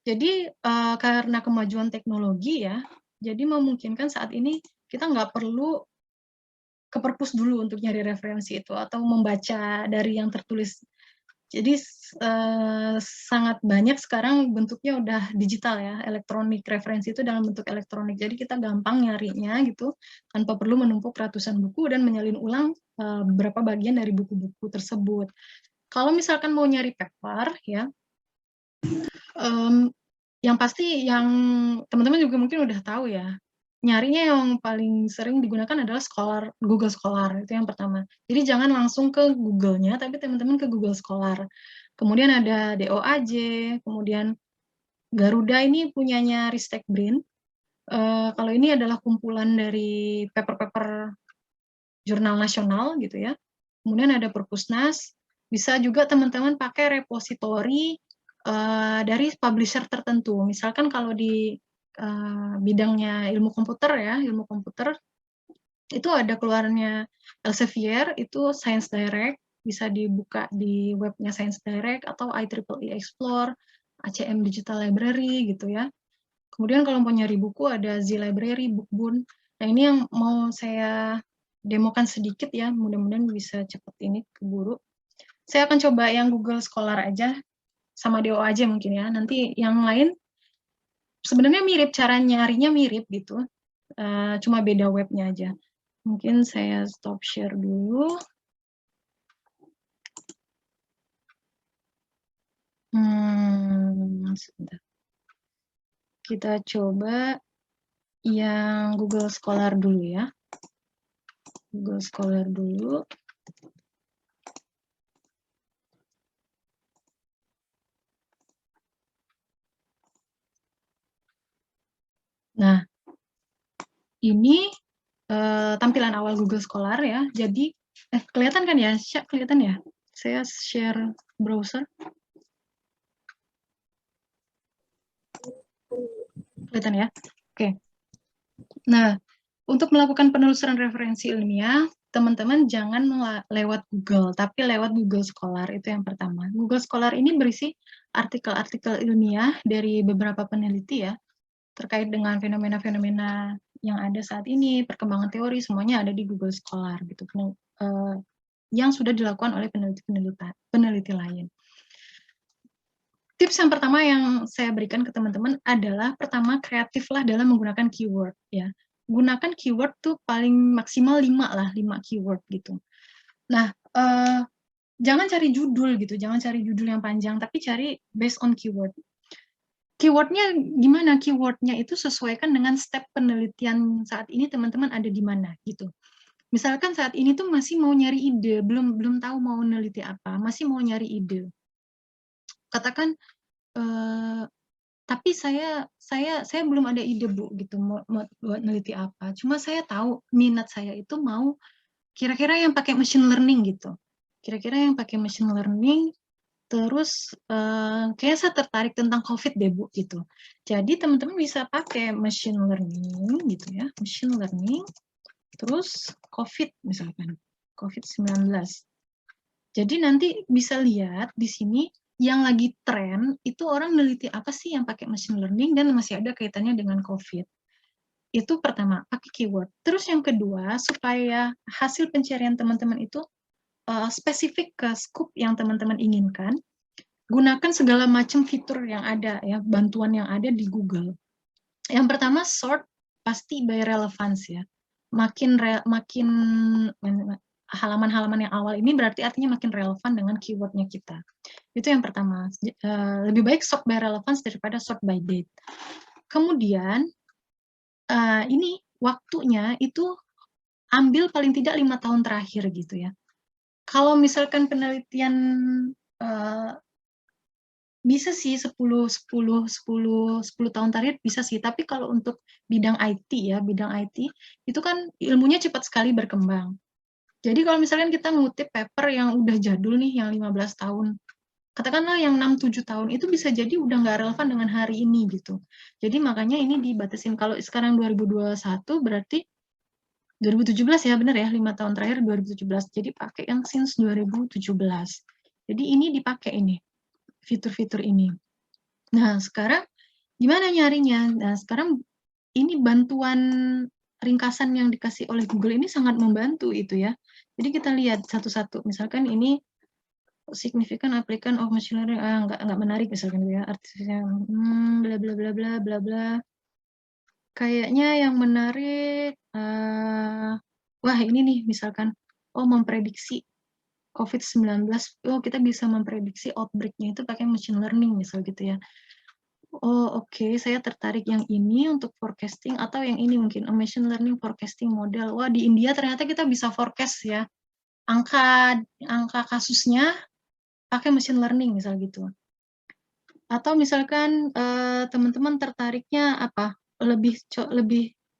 Jadi, karena kemajuan teknologi ya, jadi memungkinkan saat ini kita nggak perlu ke perpus dulu untuk nyari referensi itu atau membaca dari yang tertulis. Jadi, sangat banyak sekarang bentuknya udah digital ya, elektronik, referensi itu dalam bentuk elektronik. Jadi kita gampang nyarinya gitu, tanpa perlu menumpuk ratusan buku dan menyalin ulang, beberapa bagian dari buku-buku tersebut. Kalau misalkan mau nyari paper ya, mmm, yang pasti yang teman-teman juga mungkin udah tahu ya, nyarinya yang paling sering digunakan adalah Google Scholar, itu yang pertama. Jadi jangan langsung ke Google-nya, tapi teman-teman ke Google Scholar. Kemudian ada DOAJ, kemudian Garuda ini punyanya Ristek Brin. Kalau ini adalah kumpulan dari paper-paper jurnal nasional gitu ya. Kemudian ada Perpusnas, bisa juga teman-teman pakai repositori, dari publisher tertentu. Misalkan kalau di, bidangnya ilmu komputer ya, ilmu komputer, itu ada keluarnya Elsevier, itu Science Direct, bisa dibuka di webnya Science Direct atau IEEE Explore, ACM Digital Library gitu ya. Kemudian kalau mau nyari buku ada zLibrary, Bookboon. Nah ini yang mau saya demokan sedikit ya, mudah-mudahan bisa cepet ini keburu. Saya akan coba yang Google Scholar aja, sama DO aja mungkin ya, nanti yang lain sebenarnya mirip, cara nyarinya mirip gitu, cuma beda webnya aja. Mungkin saya stop share dulu. Sebentar. Kita coba yang Google Scholar dulu ya. Google Scholar dulu. Nah, ini tampilan awal Google Scholar ya. Jadi, kelihatan kan ya? Kelihatan ya? Saya share browser. Kelihatan ya? Oke. Nah, untuk melakukan penelusuran referensi ilmiah, teman-teman jangan lewat Google, tapi lewat Google Scholar, itu yang pertama. Google Scholar ini berisi artikel-artikel ilmiah dari beberapa peneliti ya, terkait dengan fenomena-fenomena yang ada saat ini, perkembangan teori, semuanya ada di Google Scholar gitu, yang sudah dilakukan oleh peneliti lain. Tips yang pertama yang saya berikan ke teman-teman adalah, pertama, kreatiflah dalam menggunakan keyword ya. Gunakan keyword tuh paling maksimal 5 lah, 5 keyword gitu. Nah, jangan cari judul gitu, jangan cari judul yang panjang, tapi cari based on keyword. Keyword-nya gimana? Keyword-nya itu sesuaikan dengan step penelitian saat ini teman-teman ada di mana gitu. Misalkan saat ini tuh masih mau nyari ide, belum tahu mau neliti apa, masih mau nyari ide. Katakan, tapi saya belum ada ide Bu gitu, mau buat neliti apa. Cuma saya tahu minat saya itu mau kira-kira yang pakai machine learning gitu. Kira-kira yang pakai machine learning, terus kayaknya saya tertarik tentang COVID deh Bu gitu. Jadi teman-teman bisa pakai machine learning gitu ya, machine learning, terus COVID misalkan, COVID-19. Jadi nanti bisa lihat di sini yang lagi tren itu orang neliti apa sih yang pakai machine learning dan masih ada kaitannya dengan COVID. Itu pertama, pakai keyword. Terus yang kedua, supaya hasil pencarian teman-teman itu spesifik ke scoop yang teman-teman inginkan, gunakan segala macam fitur yang ada ya, bantuan yang ada di Google. Yang pertama, sort pasti by relevance ya. Makin halaman-halaman yang awal ini berarti artinya makin relevan dengan keyword-nya kita. Itu yang pertama. Lebih baik sort by relevance daripada sort by date. Kemudian ini waktunya itu ambil paling tidak 5 tahun terakhir gitu ya. Kalau misalkan penelitian bisa sih 10 tahun terakhir bisa sih, tapi kalau untuk bidang IT ya, bidang IT, itu kan ilmunya cepat sekali berkembang. Jadi kalau misalkan kita ngutip paper yang udah jadul nih, yang 15 tahun, katakanlah yang 6-7 tahun, itu bisa jadi udah nggak relevan dengan hari ini gitu. Jadi makanya ini dibatasin, kalau sekarang 2021 berarti 2017 ya, benar ya, 5 tahun terakhir 2017. Jadi pakai yang since 2017. Jadi ini dipakai ini, fitur-fitur ini. Nah, sekarang Gimana nyarinya? Nah, sekarang ini bantuan ringkasan yang dikasih oleh Google ini sangat membantu itu ya. Jadi kita lihat satu-satu, misalkan ini significant application of machine learning, nggak menarik misalkan gitu ya, artificial, bla bla bla bla bla bla. Kayaknya yang menarik, wah ini nih misalkan, oh memprediksi COVID-19, oh kita bisa memprediksi outbreak-nya itu pakai machine learning misal gitu ya. Oh oke, saya tertarik yang ini untuk forecasting atau yang ini mungkin machine learning forecasting model. Wah di India ternyata kita bisa forecast ya, angka angka kasusnya pakai machine learning misal gitu. Atau misalkan, teman-teman tertariknya apa, lebih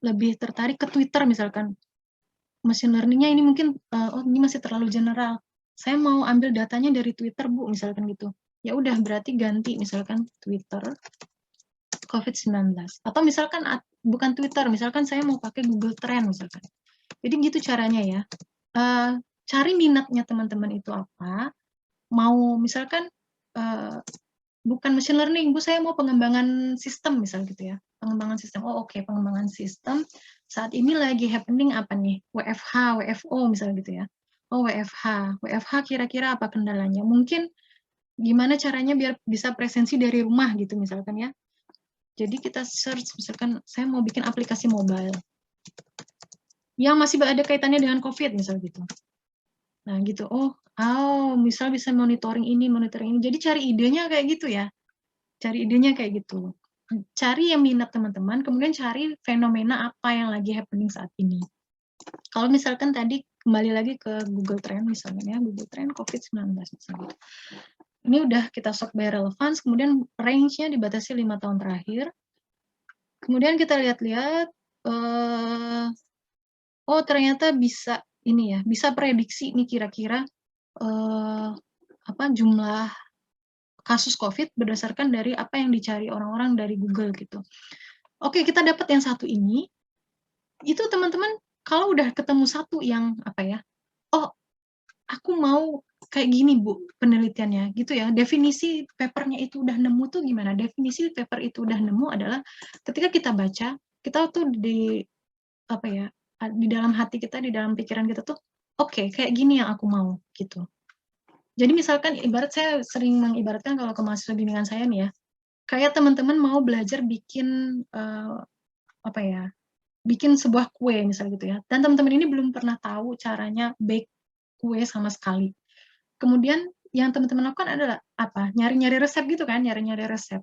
lebih tertarik ke Twitter misalkan, machine learning-nya ini mungkin, oh ini masih terlalu general, saya mau ambil datanya dari Twitter Bu, misalkan gitu. Ya udah berarti ganti misalkan Twitter COVID-19, atau misalkan bukan Twitter, misalkan saya mau pakai Google Trend misalkan. Jadi gitu caranya ya, cari minatnya teman-teman itu apa, mau misalkan, bukan machine learning, Bu, saya mau pengembangan sistem misal gitu ya, pengembangan sistem. Oh oke, pengembangan sistem, saat ini lagi happening apa nih? WFH, WFO misal gitu ya. Oh WFH, WFH kira-kira apa kendalanya? Mungkin gimana caranya biar bisa presensi dari rumah gitu misalkan ya. Jadi kita search misalkan saya mau bikin aplikasi mobile yang masih ada kaitannya dengan COVID misal gitu. Nah gitu, misal bisa monitoring ini, monitoring ini. Jadi cari idenya kayak gitu ya. Cari idenya kayak gitu. Cari yang minat teman-teman, kemudian cari fenomena apa yang lagi happening saat ini. Kalau misalkan tadi kembali lagi ke Google Trend misalnya ya, Google Trend COVID-19 misalnya. Ini udah kita sort by relevance, kemudian range-nya dibatasi 5 tahun terakhir. Kemudian kita lihat-lihat, oh ternyata bisa ini ya, bisa prediksi nih kira-kira jumlah kasus COVID berdasarkan dari apa yang dicari orang-orang dari Google gitu. Oke, kita dapat yang satu ini, itu teman-teman kalau udah ketemu satu yang oh aku mau kayak gini Bu penelitiannya gitu ya, definisi papernya itu udah nemu tuh gimana, definisi paper itu udah nemu adalah ketika kita baca, kita tuh di dalam hati kita, di dalam pikiran kita tuh, oke kayak gini yang aku mau gitu. Jadi misalkan ibarat saya sering mengibaratkan kalau ke mahasiswa bimbingan saya nih ya, kayak teman-teman mau belajar bikin, apa ya, bikin sebuah kue misal gitu ya, dan teman-teman ini belum pernah tahu caranya bake kue sama sekali. Kemudian yang teman-teman lakukan adalah apa, nyari-nyari resep gitu kan, nyari-nyari resep.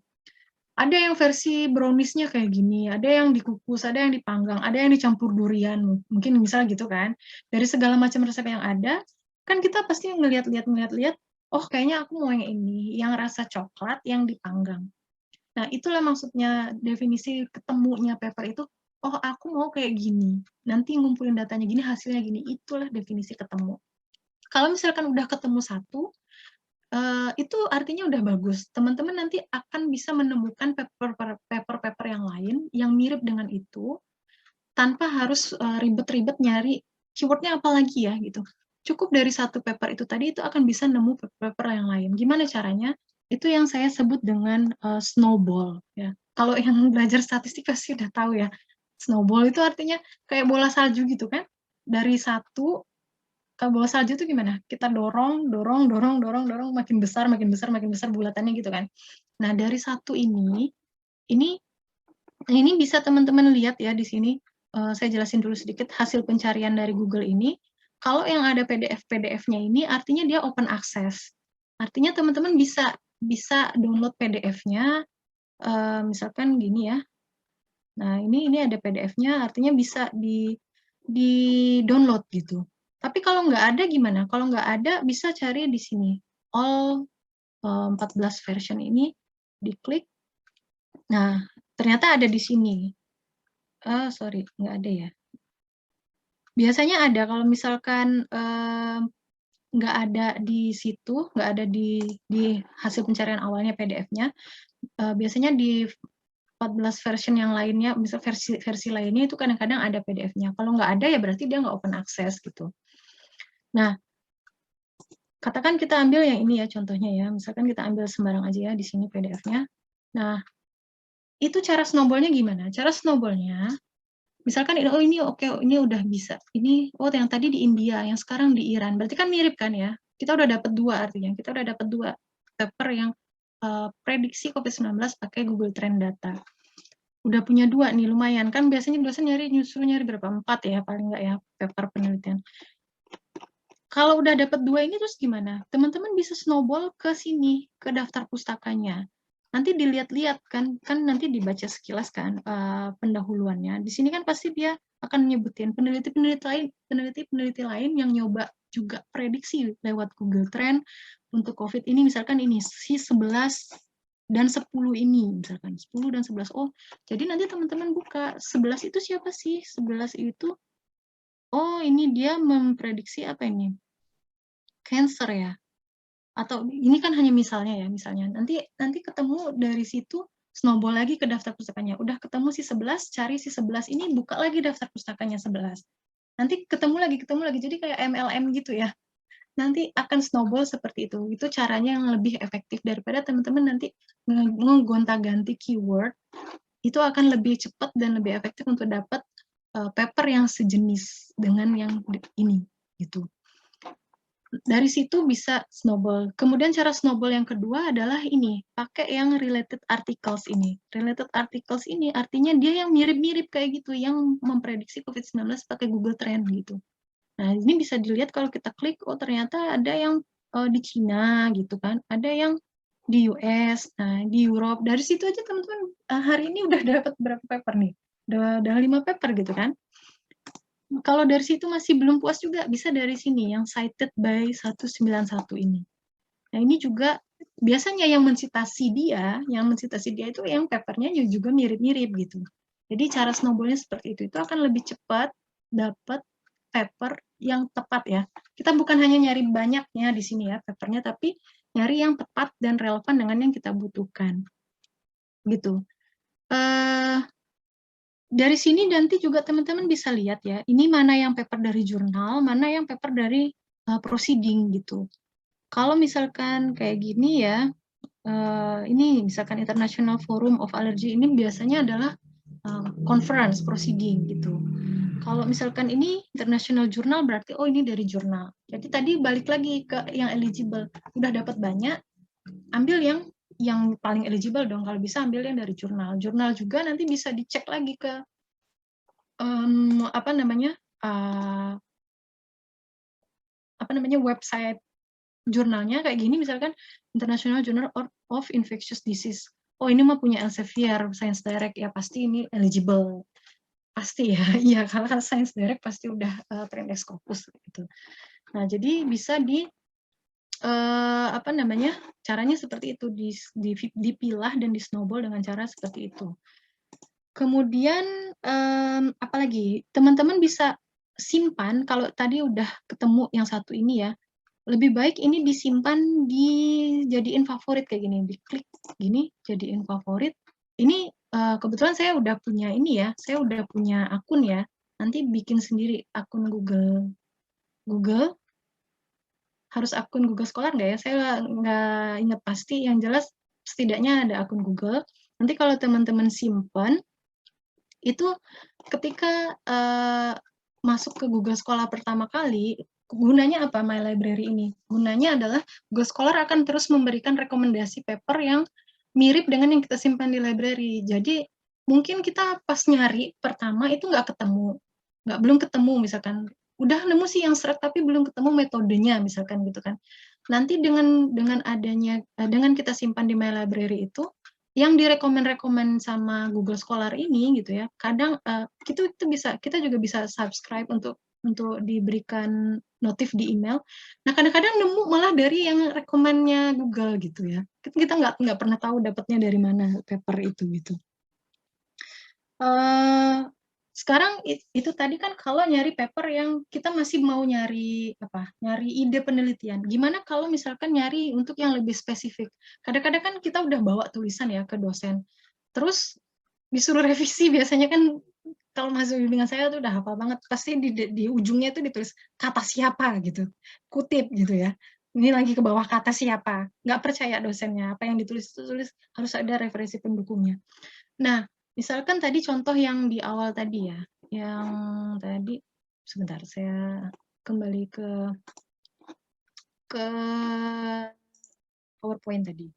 Ada yang versi brownies-nya kayak gini, ada yang dikukus, ada yang dipanggang, ada yang dicampur durian, mungkin misal gitu kan. Dari segala macam resep yang ada, kan kita pasti ngelihat-lihat, oh kayaknya aku mau yang ini, yang rasa coklat yang dipanggang. Nah, itulah maksudnya definisi ketemunya paper itu, oh aku mau kayak gini, nanti ngumpulin datanya gini, hasilnya gini, itulah definisi ketemu. Kalau misalkan udah ketemu satu, itu artinya udah bagus. Teman-teman nanti akan bisa menemukan paper-paper yang lain yang mirip dengan itu, tanpa harus, ribet-ribet nyari keyword-nya apa lagi ya, gitu. Cukup dari satu paper itu tadi, itu akan bisa nemu paper-paper yang lain. Gimana caranya? Itu yang saya sebut dengan, snowball, ya. Kalau yang belajar statistik pasti udah tahu ya, snowball itu artinya kayak bola salju gitu kan, dari satu kalau bola salju itu gimana? Kita dorong dorong dorong dorong dorong, makin besar makin besar makin besar bulatannya gitu kan. Nah dari satu ini bisa teman-teman lihat ya di sini, saya jelasin dulu sedikit hasil pencarian dari Google ini, kalau yang ada PDF-PDF-nya ini artinya dia open access. Artinya teman-teman bisa bisa download PDF-nya, misalkan gini ya, nah ini ada PDF-nya artinya bisa di-download gitu. Tapi kalau nggak ada gimana? Kalau nggak ada bisa cari di sini, all, 14 version ini, diklik, nah ternyata ada di sini. Sorry nggak ada ya. Biasanya ada kalau misalkan, nggak ada di situ, nggak ada di hasil pencarian awalnya PDF-nya, biasanya di 14 version yang lainnya, misal versi lainnya itu kadang-kadang ada PDF-nya. Kalau nggak ada ya berarti dia nggak open access gitu. Nah, katakan kita ambil yang ini ya contohnya ya, misalkan kita ambil sembarang aja ya di sini PDF-nya. Nah, Itu cara snowball-nya gimana? Cara snowball-nya, misalkan ini, oh ini oke, ini udah bisa. Ini, oh yang tadi di India, yang sekarang di Iran. Berarti kan mirip kan ya? Kita udah dapat 2 artinya. Kita udah dapat 2 paper yang prediksi COVID-19 pakai Google Trend Data. Udah punya 2 nih, lumayan. Kan biasanya dosen nyuruh nyari berapa? 4 ya, paling nggak ya, paper penelitian. Kalau udah dapat 2 ini terus gimana? Teman-teman bisa snowball ke sini, ke daftar pustakanya. Nanti dilihat-lihat kan nanti dibaca sekilas kan pendahuluannya. Di sini kan pasti dia akan nyebutin peneliti-peneliti lain yang nyoba juga prediksi lewat Google Trend untuk COVID ini, misalkan ini si 11 dan 10 ini, misalkan 10 dan 11. Oh, jadi nanti teman-teman buka 11 itu siapa sih? 11 itu, oh ini dia memprediksi apa ini? Cancer ya, atau ini kan hanya misalnya ya, misalnya nanti ketemu dari situ snowball lagi ke daftar pustakanya. Udah ketemu si 11, cari si 11 ini, buka lagi daftar pustakanya 11. Nanti ketemu lagi, jadi kayak MLM gitu ya. Nanti akan snowball seperti itu. Itu caranya yang lebih efektif daripada teman-teman nanti ngegonta-ganti keyword. Itu akan lebih cepat dan lebih efektif untuk dapat paper yang sejenis dengan yang ini gitu. Dari situ bisa snowball. Kemudian cara snowball yang kedua adalah ini, pakai yang related articles ini. Related articles ini artinya dia yang mirip-mirip kayak gitu, yang memprediksi COVID-19 pakai Google Trend gitu. Nah, ini bisa dilihat kalau kita klik, oh ternyata ada yang di Cina gitu kan, ada yang di US, nah di Europe. Dari situ aja teman-teman hari ini udah dapat berapa paper nih? Udah 5 paper gitu kan. Kalau dari situ masih belum puas juga, bisa dari sini, yang cited by 191 ini. Nah, ini juga biasanya yang mensitasi dia itu yang papernya juga mirip-mirip gitu. Jadi cara snowball-nya seperti itu akan lebih cepat dapat paper yang tepat ya. Kita bukan hanya nyari banyaknya di sini ya papernya, tapi nyari yang tepat dan relevan dengan yang kita butuhkan. Gitu. Dari sini nanti juga teman-teman bisa lihat ya, ini mana yang paper dari jurnal, mana yang paper dari proceeding gitu. Kalau misalkan kayak gini ya, ini misalkan International Forum of Allergy ini biasanya adalah conference proceeding gitu. Kalau misalkan ini international journal berarti oh ini dari jurnal. Jadi tadi balik lagi ke yang eligible. Udah dapat banyak, ambil yang paling eligible dong. Kalau bisa ambil yang dari jurnal. Jurnal juga nanti bisa dicek lagi ke apa namanya website jurnalnya kayak gini, misalkan International Journal of Infectious Disease. Oh ini mah punya Elsevier, Science Direct, ya pasti ini eligible. Pasti ya, iya kalau kan Science Direct pasti udah Trend Scopus gitu. Nah jadi bisa caranya seperti itu, dipilah dan di snowball dengan cara seperti itu. Kemudian apalagi teman-teman bisa simpan, kalau tadi udah ketemu yang satu ini ya, lebih baik ini disimpan, dijadiin favorit kayak gini, diklik gini, jadiin favorit. Ini kebetulan saya udah punya ini ya, saya udah punya akun ya, nanti bikin sendiri akun Google, harus akun Google Scholar nggak ya, saya nggak ingat pasti, yang jelas setidaknya ada akun Google. Nanti kalau teman-teman simpan, itu ketika masuk ke Google Scholar pertama kali, gunanya apa My Library ini? Gunanya adalah Google Scholar akan terus memberikan rekomendasi paper yang mirip dengan yang kita simpan di library. Jadi mungkin kita pas nyari pertama itu belum ketemu misalkan. Udah nemu sih yang seret tapi belum ketemu metodenya misalkan gitu kan. Nanti dengan kita simpan di My Library itu, yang direkomend sama Google Scholar ini gitu ya, kadang kita juga bisa subscribe untuk diberikan notif di email. Nah kadang-kadang nemu malah dari yang rekomennya Google gitu ya. Kita nggak pernah tahu dapatnya dari mana paper itu gitu. Sekarang itu tadi kan kalau nyari paper yang kita masih mau nyari ide penelitian. Gimana kalau misalkan nyari untuk yang lebih spesifik? Kadang-kadang kan kita udah bawa tulisan ya ke dosen, terus disuruh revisi, biasanya kan kalau masuk bimbingan saya tuh udah hafal banget, pasti di ujungnya itu ditulis kata siapa gitu, kutip gitu ya. Ini lagi ke bawah kata siapa, nggak percaya dosennya, apa yang ditulis itu tulis, harus ada referensi pendukungnya. Nah, misalkan tadi contoh yang di awal tadi ya, yang tadi sebentar saya kembali ke PowerPoint tadi.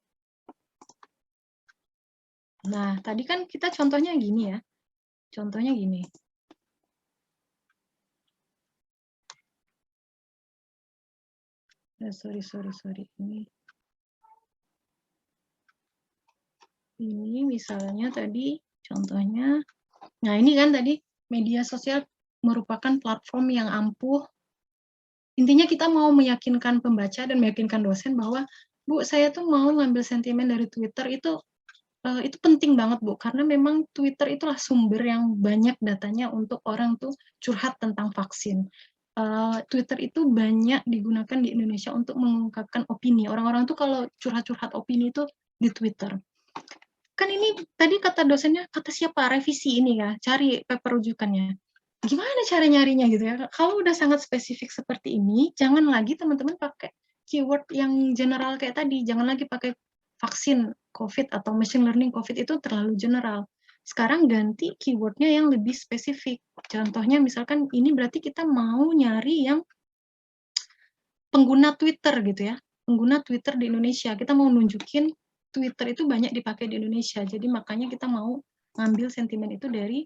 Nah, tadi kan kita contohnya gini ya, contohnya gini. Sorry, ini misalnya tadi contohnya, nah ini kan tadi media sosial merupakan platform yang ampuh. Intinya kita mau meyakinkan pembaca dan meyakinkan dosen bahwa, Bu, saya tuh mau ngambil sentimen dari Twitter itu penting banget, Bu, karena memang Twitter itulah sumber yang banyak datanya untuk orang tuh curhat tentang vaksin. Twitter itu banyak digunakan di Indonesia untuk mengungkapkan opini. Orang-orang tuh kalau curhat-curhat opini itu di Twitter. Kan ini tadi kata dosennya, kata siapa? Revisi ini ya, cari paper rujukannya. Gimana cara nyarinya gitu ya? Kalau udah sangat spesifik seperti ini, jangan lagi teman-teman pakai keyword yang general kayak tadi. Jangan lagi pakai vaksin COVID atau machine learning COVID, itu terlalu general. Sekarang ganti keywordnya yang lebih spesifik. Contohnya misalkan ini berarti kita mau nyari yang pengguna Twitter gitu ya. Pengguna Twitter di Indonesia. Kita mau nunjukin Twitter itu banyak dipakai di Indonesia. Jadi makanya kita mau ngambil sentimen itu dari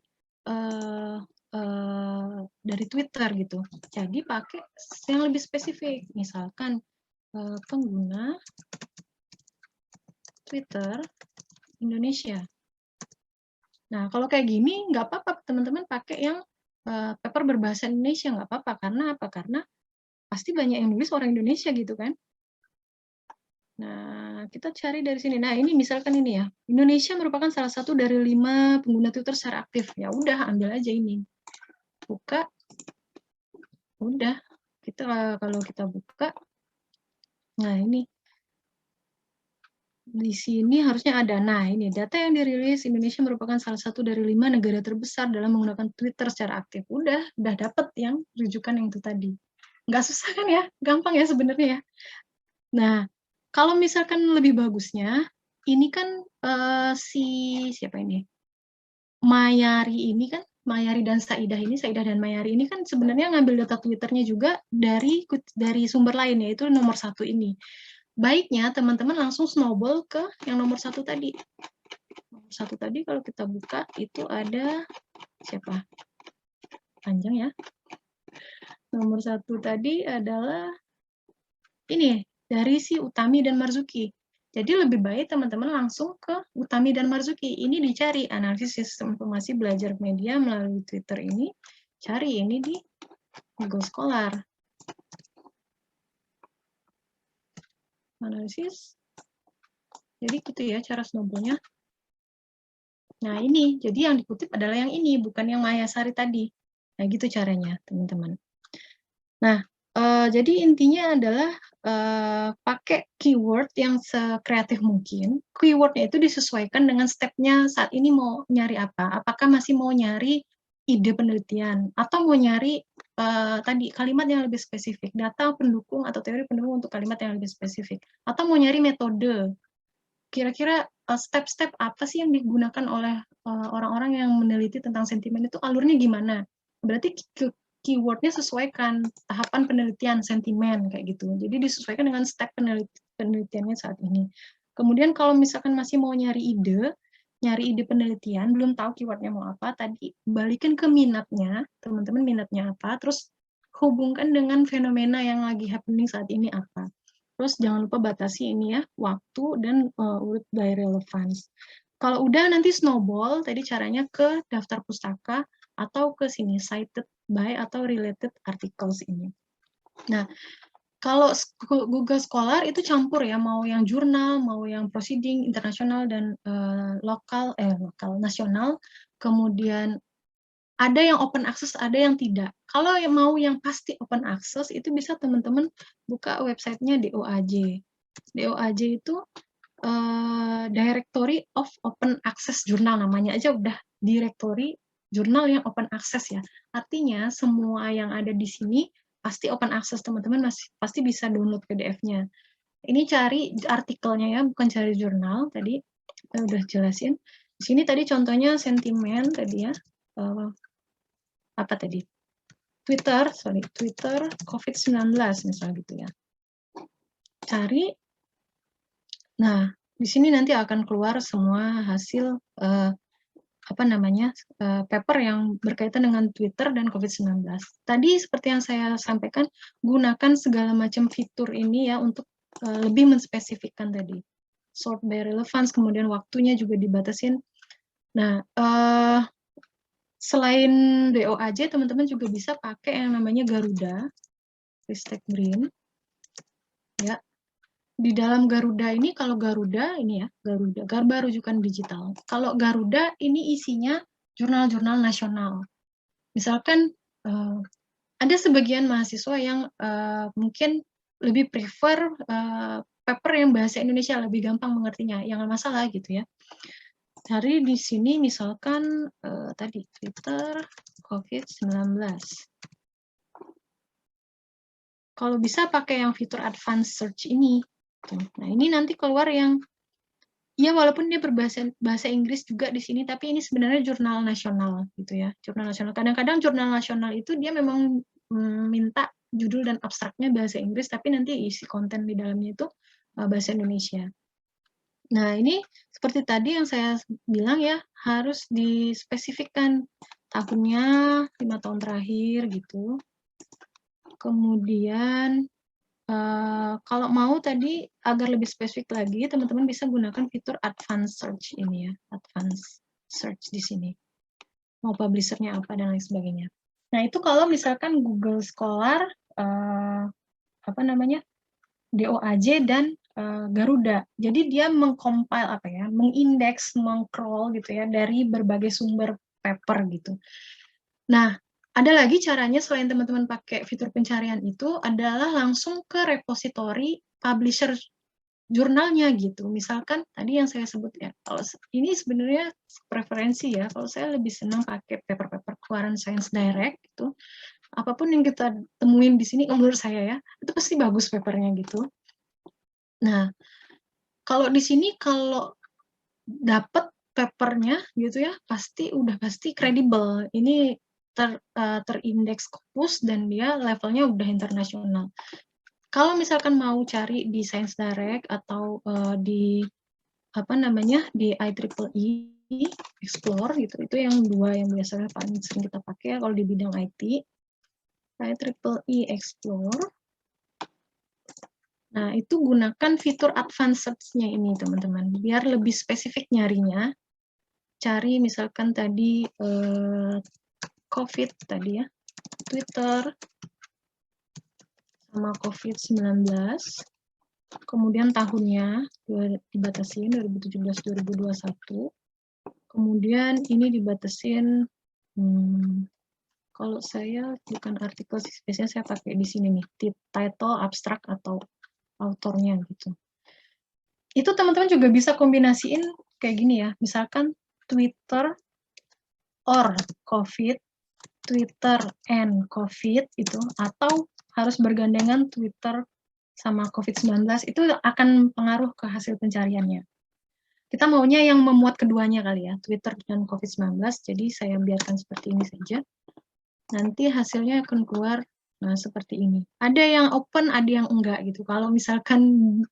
Twitter gitu. Jadi pakai yang lebih spesifik. Misalkan pengguna Twitter Indonesia. Nah, kalau kayak gini nggak apa-apa teman-teman pakai yang paper berbahasa Indonesia, nggak apa-apa. Karena apa? Karena pasti banyak yang nulis orang Indonesia gitu kan. Nah, kita cari dari sini. Nah, ini misalkan ini ya. Indonesia merupakan salah satu dari 5 pengguna Twitter secara aktif. Ya udah, ambil aja ini. Buka. Udah. Kita kalau kita buka, nah ini di sini harusnya ada. Nah, ini data yang dirilis, Indonesia merupakan salah satu dari 5 negara terbesar dalam menggunakan Twitter secara aktif. Udah dapet yang rujukan yang itu tadi. Nggak susah kan ya? Gampang ya sebenarnya ya. Nah, kalau misalkan lebih bagusnya, ini kan siapa ini? Mayari ini kan, Mayari dan Saidah ini, Saidah dan Mayari ini kan sebenarnya ngambil data Twitternya juga dari sumber lain, yaitu nomor 1 ini. Baiknya teman-teman langsung snowball ke yang nomor 1 tadi. Nomor 1 tadi kalau kita buka itu ada siapa? Panjang ya. Nomor 1 tadi adalah ini dari si Utami dan Marzuki. Jadi lebih baik teman-teman langsung ke Utami dan Marzuki. Ini dicari analisis sistem informasi belajar media melalui Twitter ini. Cari ini di Google Scholar. Analisis. Jadi gitu ya cara snowballnya. Nah ini, jadi yang dikutip adalah yang ini, bukan yang Mayasari tadi. Nah gitu caranya teman-teman. Nah, jadi intinya adalah pakai keyword yang sekreatif mungkin. Keywordnya itu disesuaikan dengan step-nya saat ini mau nyari apa. Apakah masih mau nyari ide penelitian atau mau nyari tadi kalimat yang lebih spesifik, data pendukung atau teori pendukung untuk kalimat yang lebih spesifik, atau mau nyari metode. Kira-kira step-step apa sih yang digunakan oleh orang-orang yang meneliti tentang sentimen itu, alurnya gimana? Berarti keywordnya sesuaikan tahapan penelitian sentimen kayak gitu. Jadi disesuaikan dengan step penelitiannya saat ini. Kemudian kalau misalkan masih mau nyari ide penelitian, belum tahu keywordnya mau apa, tadi balikin ke minatnya, teman-teman minatnya apa, terus hubungkan dengan fenomena yang lagi happening saat ini apa. Terus jangan lupa batasi ini ya, waktu dan urut by relevance. Kalau udah nanti snowball, tadi caranya ke daftar pustaka atau ke sini, cited by atau related articles ini. Nah, kalau Google Scholar itu campur ya, mau yang jurnal, mau yang proceeding internasional dan lokal, nasional, kemudian ada yang open access, ada yang tidak. Kalau yang mau yang pasti open access, itu bisa teman-teman buka websitenya DOAJ. DOAJ itu Directory of Open Access Journal, namanya aja udah directory jurnal yang open access ya. Artinya semua yang ada di sini pasti open access, teman-teman pasti bisa download PDF-nya. Ini cari artikelnya ya, bukan cari jurnal. Tadi saya udah jelasin. Di sini tadi contohnya sentimen tadi ya. Apa tadi? Twitter COVID-19 misalnya gitu ya. Cari. Nah, di sini nanti akan keluar semua hasil paper yang berkaitan dengan Twitter dan COVID-19. Tadi seperti yang saya sampaikan, gunakan segala macam fitur ini ya untuk lebih menspesifikkan tadi. Sort by relevance, kemudian waktunya juga dibatasin. Nah, selain DOAJ, teman-teman juga bisa pakai yang namanya Garuda, Ristek Green. Ya, di dalam Garuda ini, kalau Garuda ini ya, Garuda, Garba Rujukan Digital. Kalau Garuda ini isinya jurnal-jurnal nasional. Misalkan ada sebagian mahasiswa yang mungkin lebih prefer paper yang bahasa Indonesia, lebih gampang mengertinya, yang nggak masalah gitu ya. Cari di sini misalkan tadi Twitter COVID-19. Kalau bisa pakai yang fitur advanced search ini. Nah, ini nanti keluar yang ya walaupun dia bahasa Inggris juga di sini, tapi ini sebenarnya jurnal nasional gitu ya, jurnal nasional. Kadang-kadang jurnal nasional itu dia memang minta judul dan abstraknya bahasa Inggris, tapi nanti isi konten di dalamnya itu bahasa Indonesia. Nah, ini seperti tadi yang saya bilang ya, harus dispesifikkan tahunnya 5 tahun terakhir gitu. Kemudian kalau mau tadi agar lebih spesifik lagi, teman-teman bisa gunakan fitur advanced search ini ya, advanced search di sini. Mau publisher-nya apa dan lain sebagainya. Nah, itu kalau misalkan Google Scholar DOAJ dan Garuda. Jadi dia mengcompile mengindeks, mengcrawl gitu ya dari berbagai sumber paper gitu. Nah, ada lagi caranya selain teman-teman pakai fitur pencarian itu adalah langsung ke repository publisher jurnalnya gitu. Misalkan tadi yang saya sebut ya, kalau ini sebenarnya preferensi ya, kalau saya lebih senang pakai paper-paper keluaran Science Direct gitu. Apapun yang kita temuin di sini, menurut saya ya, itu pasti bagus papernya gitu. Nah, kalau di sini kalau dapat papernya gitu ya, pasti kredibel. Ini terindeks Scopus dan dia levelnya udah internasional. Kalau misalkan mau cari di Science Direct atau di IEEE Explore gitu, itu yang dua yang biasanya paling sering kita pakai kalau di bidang IT. IEEE Explore. Nah, itu gunakan fitur advanced search-nya ini, teman-teman, biar lebih spesifik nyarinya. Cari misalkan tadi COVID tadi ya, Twitter sama COVID-19, kemudian tahunnya dibatasin 2017-2021, kemudian ini dibatasin, kalau saya bukan artikel sih, biasanya saya pakai di sini nih, title, abstrak, atau autornya gitu. Itu teman-teman juga bisa kombinasiin kayak gini ya, misalkan Twitter or COVID, Twitter and COVID itu, atau harus bergandengan Twitter sama COVID-19, itu akan pengaruh ke hasil pencariannya. Kita maunya yang memuat keduanya kali ya, Twitter dan COVID-19, jadi saya biarkan seperti ini saja. Nanti hasilnya akan keluar seperti ini. Ada yang open, ada yang enggak gitu. Kalau misalkan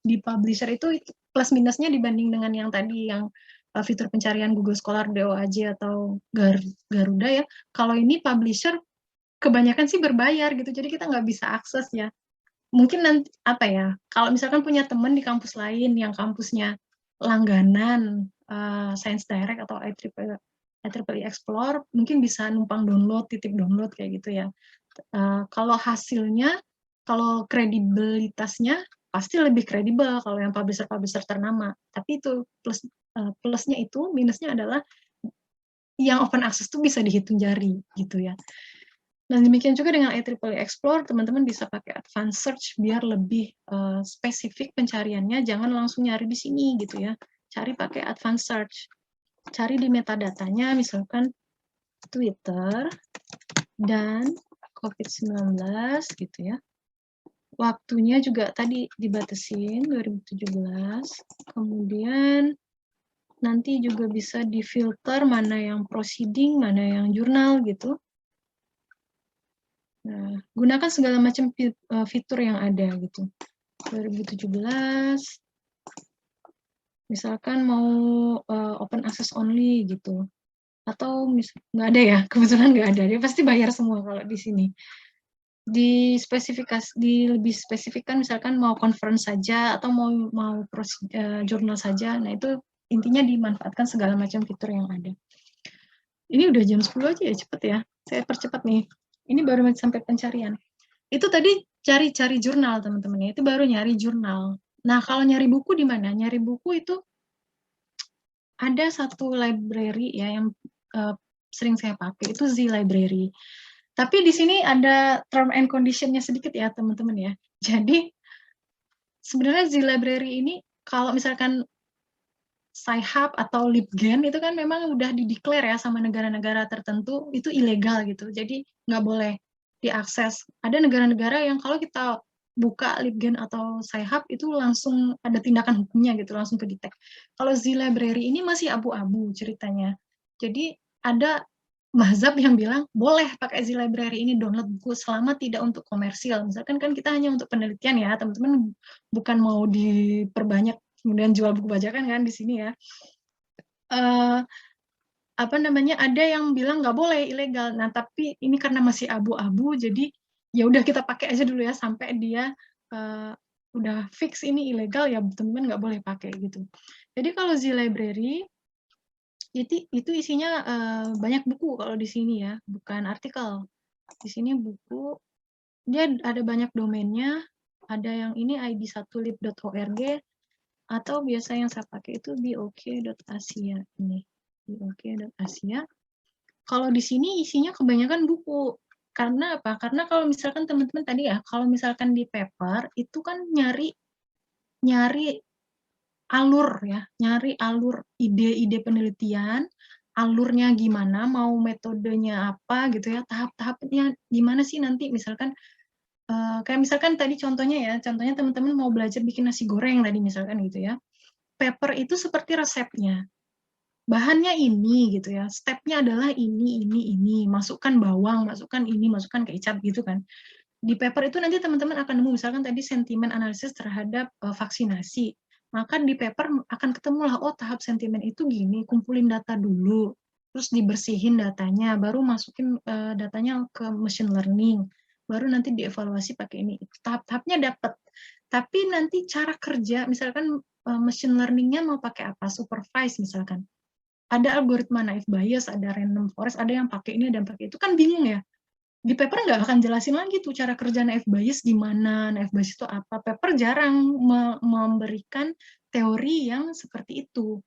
di publisher itu plus minusnya dibanding dengan yang tadi, yang fitur pencarian Google Scholar, DOAJ, atau Garuda ya. Kalau ini publisher, kebanyakan sih berbayar gitu, jadi kita nggak bisa akses ya. Mungkin nanti, kalau misalkan punya teman di kampus lain yang kampusnya langganan Science Direct atau IEEE Explore, mungkin bisa numpang download, titip download kayak gitu ya. Kalau hasilnya, kalau kredibilitasnya pasti lebih kredibel kalau yang publisher-publisher ternama. Tapi itu plusnya itu, minusnya adalah yang open access itu bisa dihitung jari gitu ya. Dan demikian juga dengan IEEE Explore, teman-teman bisa pakai advanced search biar lebih spesifik pencariannya, jangan langsung nyari di sini gitu ya. Cari pakai advanced search. Cari di metadatanya, misalkan Twitter dan COVID-19 gitu ya. Waktunya juga tadi dibatasin 2017, kemudian nanti juga bisa difilter mana yang proceeding, mana yang jurnal gitu. Nah, gunakan segala macam fitur yang ada gitu. 2017, misalkan mau open access only gitu. Atau nggak ada ya, kebetulan nggak ada. Dia pasti bayar semua kalau di sini. Lebih spesifikkan misalkan mau conference saja atau mau jurnal saja. Nah, itu intinya dimanfaatkan segala macam fitur yang ada. Ini udah jam 10 aja ya, cepet ya. Saya percepat nih. Ini baru sampai pencarian. Itu tadi cari-cari jurnal, teman-teman ya. Itu baru nyari jurnal. Nah, kalau nyari buku di mana? Nyari buku itu ada satu library ya yang sering saya pakai, itu Z Library. Tapi di sini ada term and condition-nya sedikit ya, teman-teman ya. Jadi, sebenarnya Z Library ini kalau misalkan Sci-Hub atau LibGen itu kan memang udah di-declare ya sama negara-negara tertentu itu ilegal gitu. Jadi nggak boleh diakses. Ada negara-negara yang kalau kita buka LibGen atau Sci-Hub itu langsung ada tindakan hukumnya gitu, langsung ke detect. Kalau Z Library ini masih abu-abu ceritanya. Jadi ada mazhab yang bilang boleh pakai Z Library ini download buku selama tidak untuk komersil. Misalkan kan kita hanya untuk penelitian ya, teman-teman bukan mau diperbanyak kemudian jual buku bajakan kan di sini ya. Apa namanya, ada yang bilang nggak boleh, ilegal. Nah, tapi ini karena masih abu-abu, jadi ya udah kita pakai aja dulu ya sampai dia udah fix ini ilegal ya teman-teman nggak boleh pakai gitu. Jadi kalau Z Library itu isinya banyak buku kalau di sini ya, bukan artikel. Di sini buku, dia ada banyak domainnya, ada yang ini id1lib.org, atau biasa yang saya pakai itu bok.asia ini. bok.asia. Kalau di sini isinya kebanyakan buku. Karena apa? Karena kalau misalkan teman-teman tadi ya, kalau misalkan di paper itu kan nyari alur ya, nyari alur ide-ide penelitian, alurnya gimana, mau metodenya apa gitu ya, tahap-tahapnya gimana sih nanti misalkan kayak misalkan tadi contohnya teman-teman mau belajar bikin nasi goreng tadi misalkan gitu ya. Paper itu seperti resepnya. Bahannya ini gitu ya, stepnya adalah ini, masukkan bawang, masukkan ini, masukkan kecap gitu kan. Di paper itu nanti teman-teman akan nemu misalkan tadi sentimen analisis terhadap vaksinasi. Maka di paper akan ketemulah, oh tahap sentimen itu gini, kumpulin data dulu, terus dibersihin datanya, baru masukin datanya ke machine learning, baru nanti dievaluasi pakai ini. Tahap-tahapnya dapat. Tapi nanti cara kerja, misalkan machine learning-nya mau pakai apa, supervise misalkan. Ada algoritma naive Bayes, ada random forest, ada yang pakai ini, ada yang pakai itu, kan bingung ya. Di paper nggak akan jelasin lagi tuh cara kerja naive Bayes gimana, naive Bayes itu apa. Paper jarang memberikan teori yang seperti itu.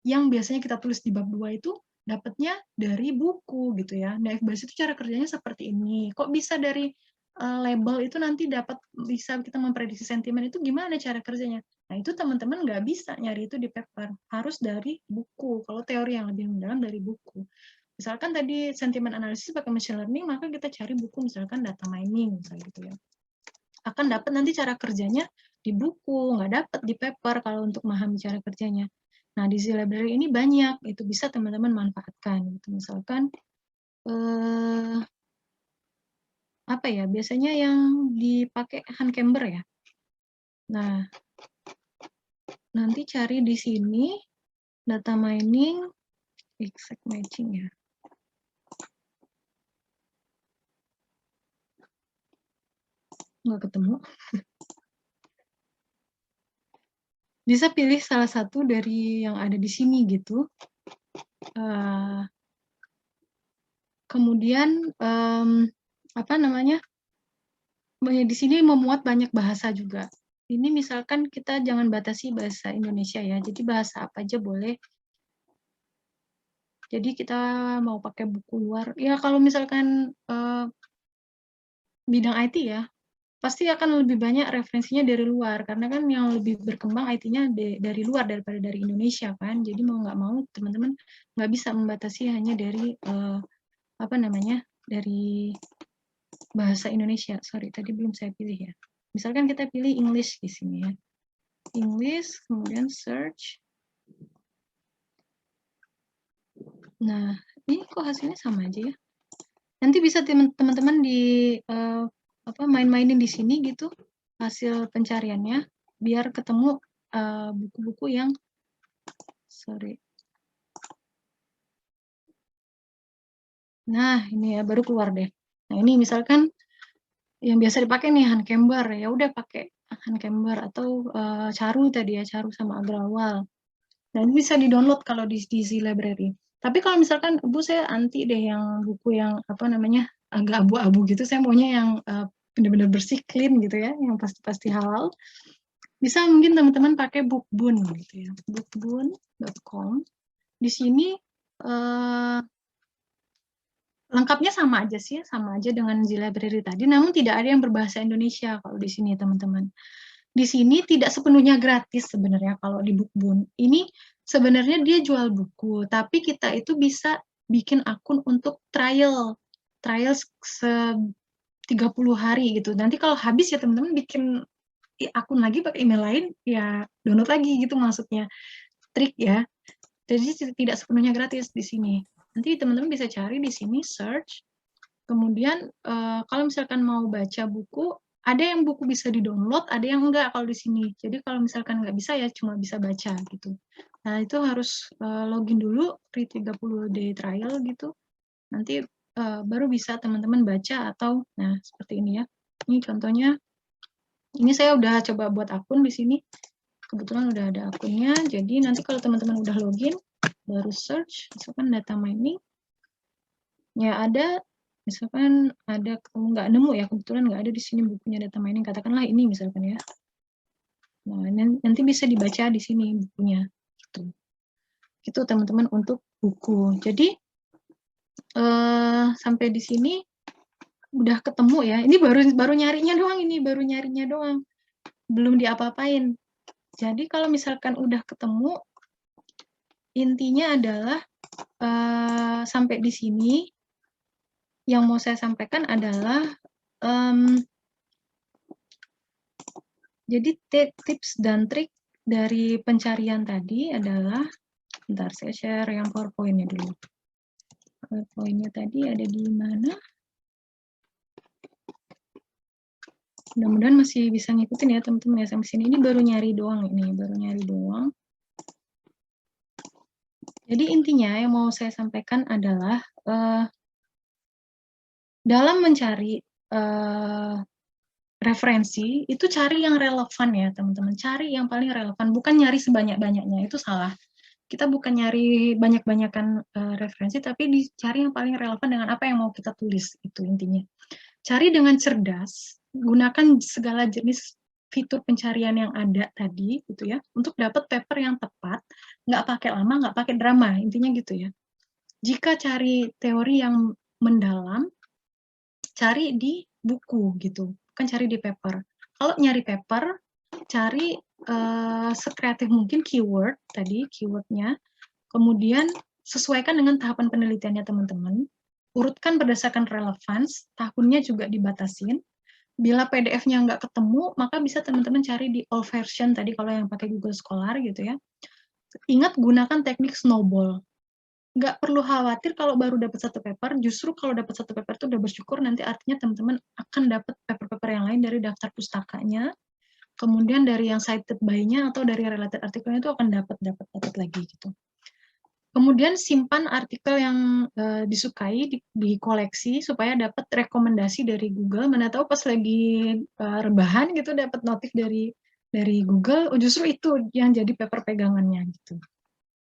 Yang biasanya kita tulis di bab 2 itu dapatnya dari buku gitu ya. Naive Bayes itu cara kerjanya seperti ini. Kok bisa dari label itu nanti bisa kita memprediksi sentimen itu gimana cara kerjanya. Nah, itu teman-teman nggak bisa nyari itu di paper. Harus dari buku. Kalau teori yang lebih mendalam dari buku. Misalkan tadi sentimen analisis pakai machine learning, maka kita cari buku misalkan data mining, misalnya gitu ya. Akan dapat nanti cara kerjanya di buku, nggak dapat di paper kalau untuk memahami cara kerjanya. Nah, di Z Library ini banyak, itu bisa teman-teman manfaatkan. Gitu. Misalkan, apa ya, biasanya yang dipakai Hancamber ya. Nah, nanti cari di sini, data mining, exact matching ya. Nggak ketemu. Bisa pilih salah satu dari yang ada di sini gitu. Kemudian apa namanya? Di sini memuat banyak bahasa juga. Ini misalkan kita jangan batasi bahasa Indonesia ya. Jadi bahasa apa aja boleh. Jadi kita mau pakai buku luar. Ya kalau misalkan bidang IT ya, pasti akan lebih banyak referensinya dari luar karena kan yang lebih berkembang IT-nya dari luar daripada dari Indonesia kan. Jadi mau nggak mau teman-teman nggak bisa membatasi hanya dari apa namanya, dari bahasa Indonesia. Sorry, tadi belum saya pilih ya. Misalkan kita pilih English di sini ya. English, kemudian search. Nah, ini kok hasilnya sama aja ya. Nanti bisa teman-teman di main-mainin di sini gitu hasil pencariannya biar ketemu buku-buku yang Nah, ini ya baru keluar deh. Nah, ini misalkan yang biasa dipakai nih Hankamber, ya udah pakai Hankamber atau Caru tadi ya, Caru sama Agrawal. Dan bisa di-download kalau di Z Library. Tapi kalau misalkan Bu saya anti deh yang buku yang apa namanya agak abu-abu gitu, saya maunya yang benar-benar bersih, clean gitu ya, yang pasti-pasti halal. Bisa mungkin teman-teman pakai Bookboon gitu ya, bookboon.com. Di sini lengkapnya sama aja sih, sama aja dengan Z Library tadi, namun tidak ada yang berbahasa Indonesia kalau di sini teman-teman. Di sini tidak sepenuhnya gratis sebenarnya kalau di Bookboon. Ini sebenarnya dia jual buku, tapi kita itu bisa bikin akun untuk trial 30 hari gitu. Nanti kalau habis ya teman-teman bikin akun lagi pakai email lain, ya download lagi gitu maksudnya. Trik ya. Jadi tidak sepenuhnya gratis di sini. Nanti teman-teman bisa cari di sini, search. Kemudian kalau misalkan mau baca buku, ada yang buku bisa di-download, ada yang enggak kalau di sini. Jadi kalau misalkan nggak bisa ya cuma bisa baca gitu. Nah itu harus login dulu, free 30 day trial gitu. Nanti baru bisa teman-teman baca atau, nah seperti ini ya. Ini contohnya, ini saya udah coba buat akun di sini. Kebetulan udah ada akunnya, jadi nanti kalau teman-teman udah login, baru search, misalkan data mining, ya ada, misalkan ada nggak nemu ya, kebetulan nggak ada di sini bukunya data mining, katakanlah ini misalkan ya. Nah, nanti bisa dibaca di sini bukunya. Gitu. Itu teman-teman untuk buku. Jadi sampai di sini udah ketemu ya. Ini baru nyarinya doang ini, baru nyarinya doang. Belum diapa-apain. Jadi kalau misalkan udah ketemu, intinya adalah sampai di sini yang mau saya sampaikan adalah jadi tips dan trik dari pencarian tadi adalah, bentar saya share yang PowerPoint-nya dulu. PowerPoint-nya tadi ada di mana? Mudah-mudahan masih bisa ngikutin ya teman-teman ya sampai sini. Ini baru nyari doang ini, baru nyari doang. Jadi intinya yang mau saya sampaikan adalah dalam mencari referensi itu cari yang relevan ya teman-teman. Cari yang paling relevan, bukan nyari sebanyak-banyaknya, itu salah. Kita bukan nyari banyak-banyakan referensi, tapi dicari yang paling relevan dengan apa yang mau kita tulis, itu intinya. Cari dengan cerdas, gunakan segala jenis fitur pencarian yang ada tadi, gitu ya, untuk dapat paper yang tepat, nggak pakai lama, nggak pakai drama, intinya gitu ya. Jika cari teori yang mendalam, cari di buku gitu, bukan cari di paper. Kalau nyari paper, cari sekreatif mungkin keyword tadi, keywordnya, kemudian sesuaikan dengan tahapan penelitiannya teman-teman, urutkan berdasarkan relevance, tahunnya juga dibatasin. Bila PDF-nya nggak ketemu, maka bisa teman-teman cari di old version tadi kalau yang pakai Google Scholar gitu ya. Ingat gunakan teknik snowball. Nggak perlu khawatir kalau baru dapat satu paper, justru kalau dapat satu paper itu udah bersyukur, nanti artinya teman-teman akan dapat paper-paper yang lain dari daftar pustakanya, kemudian dari yang cited by-nya atau dari related artikelnya itu akan dapat lagi gitu. Kemudian simpan artikel yang disukai di koleksi supaya dapat rekomendasi dari Google. Mana tahu pas lagi rebahan gitu dapat notif dari Google, oh justru itu yang jadi paper pegangannya gitu.